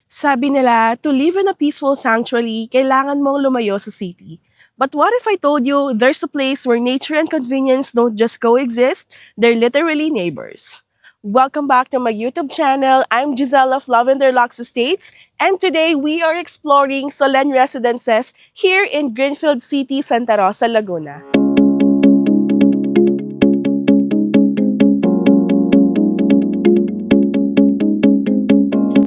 Sabi nila, to live in a peaceful sanctuary, kailangan mong lumayo sa city. But what if I told you there's a place where nature and convenience don't just coexist, they're literally neighbors? Welcome back to my YouTube channel. I'm Giselle of Lavender Locks Estates, and today we are exploring Solen Residences here in Greenfield City, Santa Rosa, Laguna.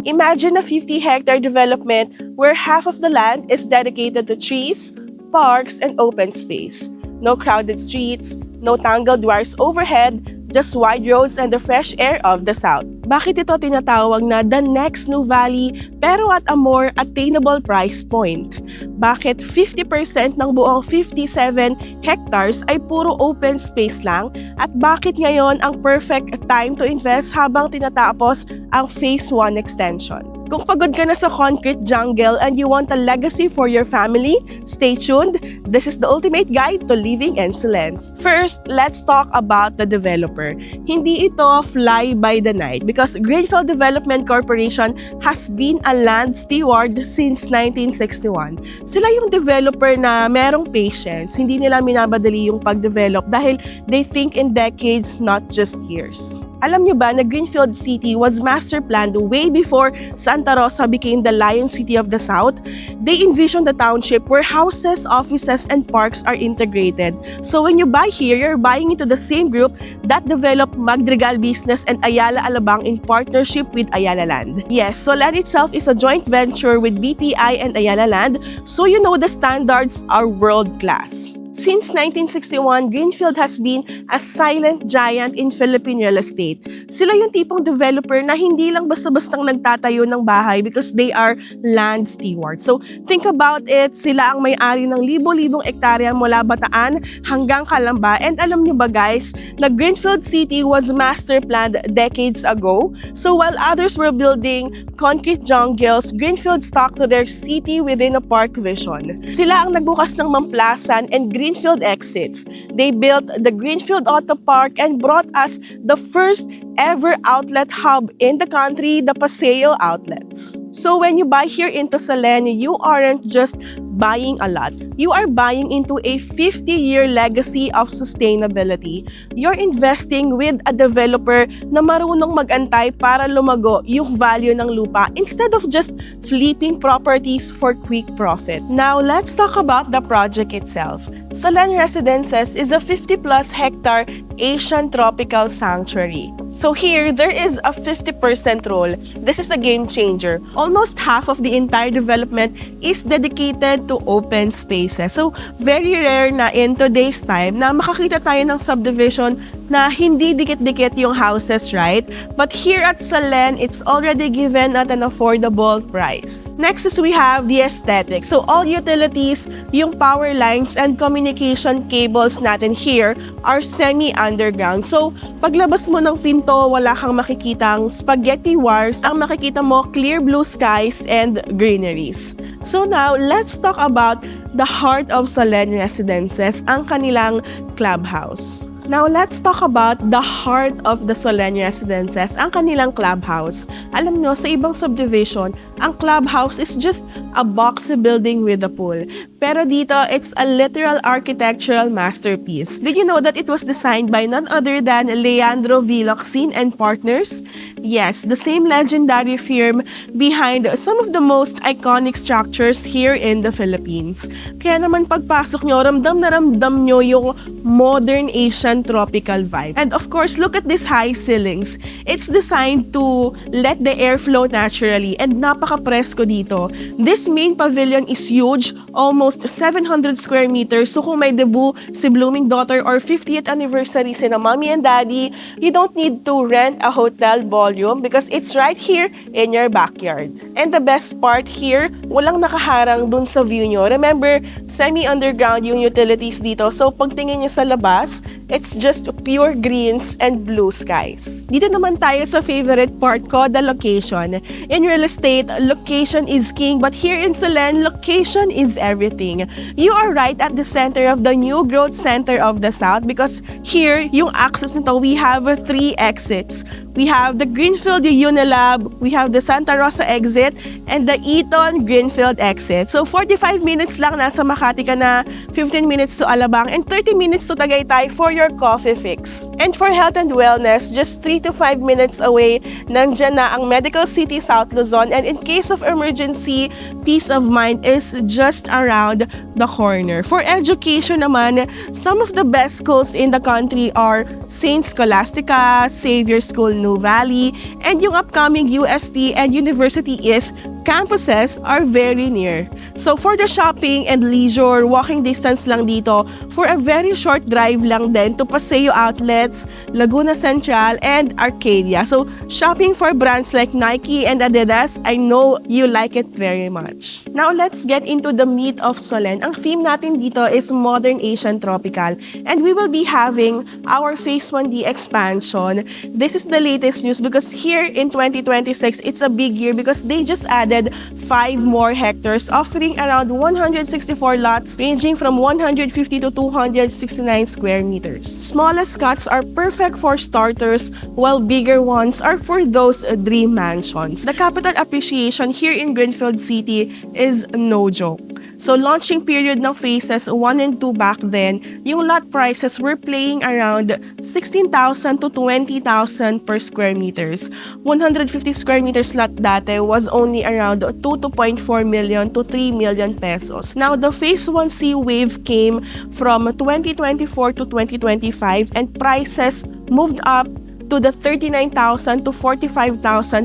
Imagine a 50-hectare development where half of the land is dedicated to trees, parks, and open space. No crowded streets, no tangled wires overhead, just wide roads and the fresh air of the south. Bakit ito tinatawag na the next new valley pero at a more attainable price point? Bakit 50% ng buong 57 hectares ay puro open space lang? At bakit ngayon ang perfect time to invest habang tinatapos ang Phase 1 extension? Kung pagod ka na sa concrete jungle and you want a legacy for your family, stay tuned. This is the ultimate guide to living in Solen. First, let's talk about the developer. Hindi ito fly by the night because Greenfield Development Corporation has been a land steward since 1961. Sila yung developer na merong patience. Hindi nila minabadali yung pag-develop dahil they think in decades, not just years. Alam nyo ba na Greenfield City was master planned way before Santa Rosa became the Lion City of the South? They envisioned the township where houses, offices, and parks are integrated. So when you buy here, you're buying into the same group that developed Madrigal Business and Ayala Alabang in partnership with Ayala Land. Yes, Solen itself is a joint venture with BPI and Ayala Land, so you know the standards are world-class. Since 1961, Greenfield has been a silent giant in Philippine real estate. Sila yung tipong developer na hindi lang basta-bastang nagtatayo ng bahay because they are land stewards. So think about it, sila ang may-ari ng libo-libong ektarya mula Bataan hanggang Calamba. And alam nyo ba guys, na Greenfield City was master planned decades ago. So while others were building concrete jungles, Greenfield stuck to their city within a park vision. Sila ang nagbukas ng Mamplasan and Greenfield exits. They built the Greenfield Auto Park and brought us the first ever outlet hub in the country, the Paseo Outlets. So when you buy here into Solen, you aren't just buying a lot. You are buying into a 50-year legacy of sustainability. You're investing with a developer na marunong mag-antay para lumago yung value ng lupa instead of just flipping properties for quick profit. Now, let's talk about the project itself. Solen Residences is a 50-plus hectare Asian tropical sanctuary. So here, there is a 50% rule. This is the game changer. Almost half of the entire development is dedicated to open spaces. So, very rare na in today's time na makakita tayo ng subdivision na hindi dikit-dikit yung houses, right? But here at Solen, it's already given at an affordable price. Next is we have the aesthetic. So, all utilities, yung power lines and communication cables natin here are semi-underground. So, paglabas mo ng pinto, wala kang makikitang spaghetti wires. Ang makikita mo, clear blue skies and greeneries. So now, let's talk about the heart of Solen Residences, ang kanilang clubhouse. Now, let's talk about the heart of the Solen Residences, ang kanilang clubhouse. Alam nyo, sa ibang subdivision, ang clubhouse is just a boxy building with a pool. Pero dito, it's a literal architectural masterpiece. Did you know that it was designed by none other than Leandro Villoxin and Partners? Yes, the same legendary firm behind some of the most iconic structures here in the Philippines. Kaya naman pagpasok nyo, ramdam na ramdam nyo yung modern Asian tropical vibe. And of course, look at these high ceilings. It's designed to let the air flow naturally and napaka-presko dito. This main pavilion is huge, almost 700 square meters. So kung may debut si Blooming Daughter or 50th anniversary sina Mommy and Daddy, you don't need to rent a hotel ballroom because it's right here in your backyard. And the best part here, walang nakaharang dun sa view nyo. Remember, semi-underground yung utilities dito. So pagtingin nyo sa labas, it's just pure greens and blue skies. Dito naman tayo sa favorite part ko, the location. In real estate, location is king, but here in Solen, location is everything. everything. You are right at the center of the new growth center of the South because here, yung access nito, we have 3 exits. We have the Greenfield Unilab, we have the Santa Rosa exit, and the Eton Greenfield exit. So 45 minutes lang nasa Makati ka na, 15 minutes to Alabang, and 30 minutes to Tagaytay for your coffee fix. And for health and wellness, just 3 to 5 minutes away, nandyan na ang Medical City South Luzon, and in case of emergency, peace of mind is just around the corner. For education naman, some of the best schools in the country are Saint Scholastica, Xavier School New Valley, and yung upcoming UST and University East campuses are very near. So for the shopping and leisure, walking distance lang dito, for a very short drive lang din to Paseo Outlets, Laguna Central, and Arcadia. So shopping for brands like Nike and Adidas, I know you like it very much. Now let's get into the meat of Solen. Ang theme natin dito is Modern Asian Tropical, and we will be having our Phase 1D expansion. This is the latest news because here in 2026, it's a big year because they just added 5 more hectares, offering around 164 lots ranging from 150 to 269 square meters. Smallest cuts are perfect for starters, while bigger ones are for those dream mansions. The capital appreciation here in Greenfield City is no joke. So launching period ng phases 1 and 2 back then, yung lot prices were playing around 16,000 to 20,000 per square meters. 150 square meters lot dati was only around 2.4 million to 3 million pesos. Now the phase 1C wave came from 2024 to 2025 and prices moved up to the 39,000 to 45,000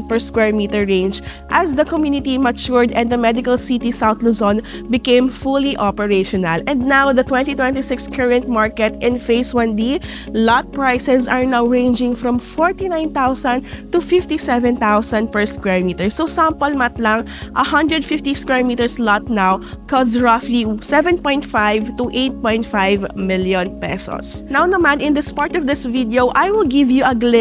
per square meter range as the community matured and the Medical City South Luzon became fully operational. And now the 2026 current market in Phase 1D, lot prices are now ranging from 49,000 to 57,000 per square meter. So sample math lang, 150 square meters lot now costs roughly 7.5 to 8.5 million pesos. Now naman, in this part of this video, I will give you a glimpse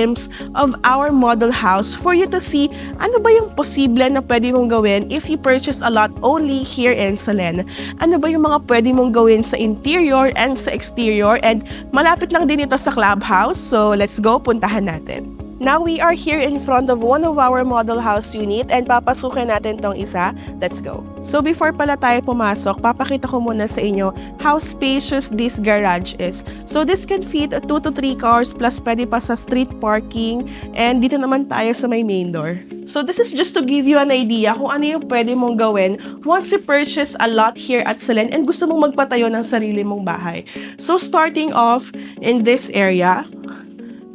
of our model house for you to see ano ba yung posible na pwede mong gawin if you purchase a lot only here in Solen. Ano ba yung mga pwede mong gawin sa interior and sa exterior, and malapit lang din ito sa clubhouse, so let's go, puntahan natin. Now we are here in front of one of our model house unit and papasukin natin tong isa. Let's go. So before pala tayo pumasok, papakita ko muna sa inyo how spacious this garage is. So this can fit 2 to 3 cars plus pwede pa sa street parking, and dito naman tayo sa may main door. So this is just to give you an idea kung ano yung pwede mong gawin once you purchase a lot here at Solen and gusto mong magpatayo ng sarili mong bahay. So starting off in this area,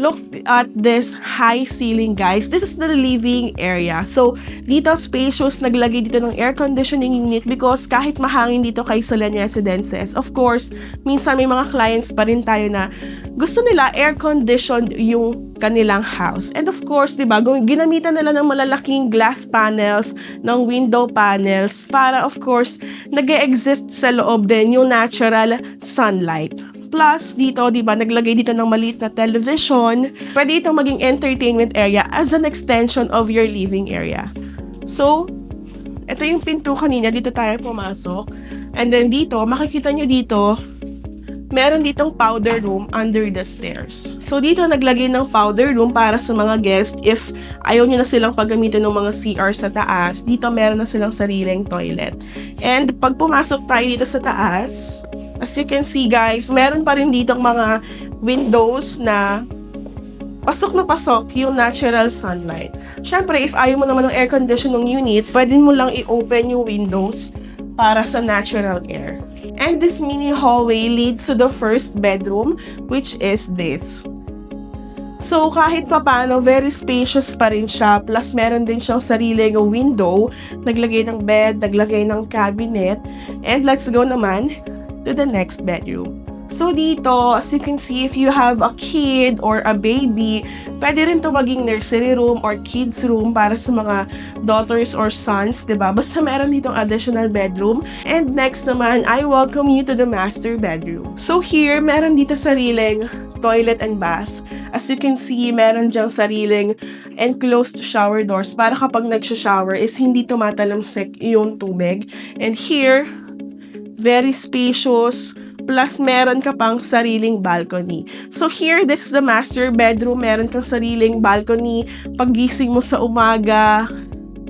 look at this high ceiling, guys. This is the living area. So, dito spacious, naglagay dito ng air conditioning unit because kahit mahangin dito kay Solen Residences, of course, minsan may mga clients pa rin tayo na gusto nila air conditioned yung kanilang house. And of course, di ba, ginamitan nila ng malalaking glass panels, ng window panels para of course, nag-e-exist sa loob din yung natural sunlight. Plus, dito, di ba, naglagay dito ng maliit na television. Pwede itong maging entertainment area as an extension of your living area. So, ito yung pinto kanina. Dito tayo pumasok. And then dito, makikita nyo dito, meron ditong powder room under the stairs. So, dito naglagay ng powder room para sa mga guests. If ayaw nyo na silang paggamitin ng mga CR sa taas, dito meron na silang sariling toilet. And pag pumasok tayo dito sa taas, as you can see, guys, meron pa rin ditong mga windows na pasok yung natural sunlight. Syempre, if ayaw mo naman ng air conditioning unit, pwede mo lang i-open yung windows para sa natural air. And this mini hallway leads to the first bedroom, which is this. So, kahit papano, very spacious pa rin siya. Plus, meron din siyang sariling window. Naglagay ng bed, naglagay ng cabinet. And let's go naman to the next bedroom. So dito, as you can see, if you have a kid or a baby, pwede rin to maging nursery room or kids room para sa mga daughters or sons, diba? Basta meron ditong additional bedroom. And next naman, I welcome you to the master bedroom. So here, meron dito sariling toilet and bath. As you can see, meron dyang sariling enclosed shower doors para kapag nagsha-shower is hindi tumatalamsik yung tubig. And here, very spacious, plus meron ka pang sariling balcony. So here, this is the master bedroom. Meron kang sariling balcony. Paggising mo sa umaga,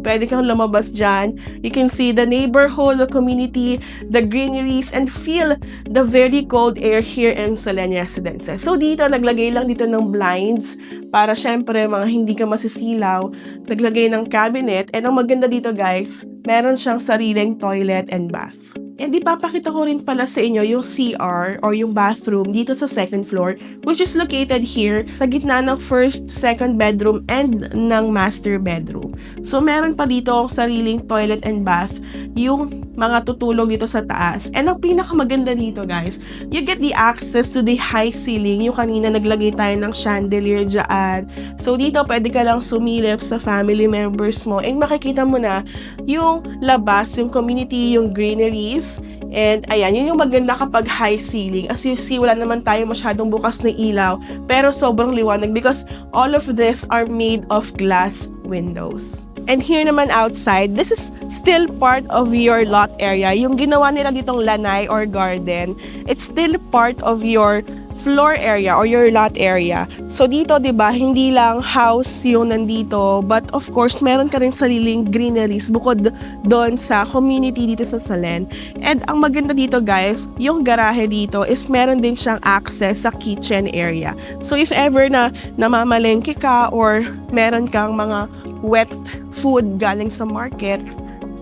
pwede kang lumabas dyan. You can see the neighborhood, the community, the greeneries, and feel the very cold air here in Solen Residences. So dito, naglagay lang dito ng blinds para syempre mga hindi ka masisilaw. Naglagay ng cabinet. And ang maganda dito guys, meron siyang sariling toilet and bath. And ipapakita ko rin pala sa inyo yung CR or yung bathroom dito sa second floor, which is located here sa gitna ng first, second bedroom and ng master bedroom. So meron pa dito ang sariling toilet and bath, yung mga tutulog dito sa taas. And ang pinakamaganda dito guys, you get the access to the high ceiling. Yung kanina naglagay tayo ng chandelier dyan. So dito pwede ka lang sumilip sa family members mo and makikita mo na yung labas, yung community, yung greeneries. And ayan, yun yung maganda kapag high ceiling. As you see, wala naman tayo masyadong bukas na ilaw, pero sobrang liwanag because all of this are made of glass windows. And here naman outside, this is still part of your lot area. Yung ginawa nila ditong lanai or garden, it's still part of your floor area or your lot area. So dito, 'di ba, hindi lang house yung nandito, but of course, meron ka rin sariling greeneries bukod doon sa community dito sa Solen. And ang maganda dito, guys, yung garahe dito is meron din siyang access sa kitchen area. So if ever na namamalengke ka or meron kang mga wet food galing sa market,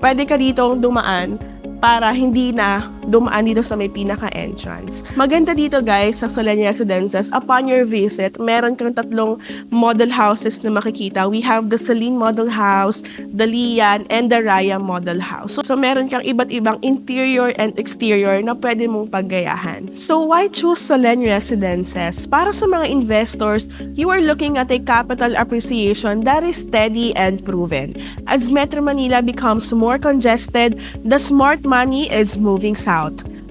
pwede ka ditong dumaan para hindi na dumaan dito sa may pinaka-entrance. Maganda dito guys sa Solen Residences, upon your visit, meron kang tatlong model houses na makikita. We have the Celine Model House, the Lian, and the Raya Model House. So meron kang iba't ibang interior and exterior na pwede mong paggayahan. So why choose Solen Residences? Para sa mga investors, you are looking at a capital appreciation that is steady and proven. As Metro Manila becomes more congested, the smart money is moving south.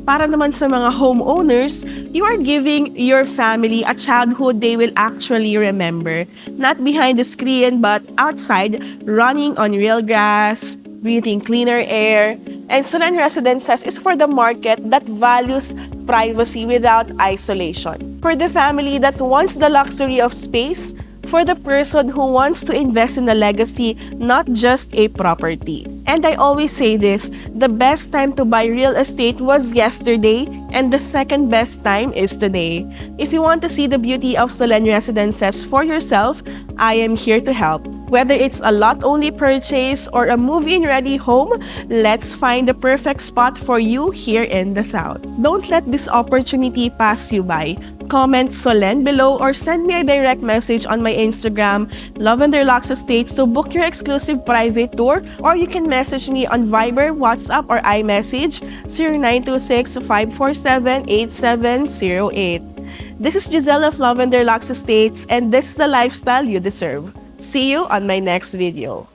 Para naman sa mga homeowners, you are giving your family a childhood they will actually remember. Not behind the screen, but outside, running on real grass, breathing cleaner air. And Solen Residences is for the market that values privacy without isolation. For the family that wants the luxury of space, for the person who wants to invest in a legacy, not just a property. And I always say this, the best time to buy real estate was yesterday, and the second best time is today. If you want to see the beauty of Solen Residences for yourself, I am here to help. Whether it's a lot-only purchase or a move-in ready home, let's find the perfect spot for you here in the South. Don't let this opportunity pass you by. Comment Solen below or send me a direct message on my Instagram, Lavender Locks Estates, to book your exclusive private tour, or you can message me on Viber, WhatsApp, or iMessage 0926-547-8708. This is Giselle of Lavender Locks Estates, and this is the lifestyle you deserve. See you on my next video.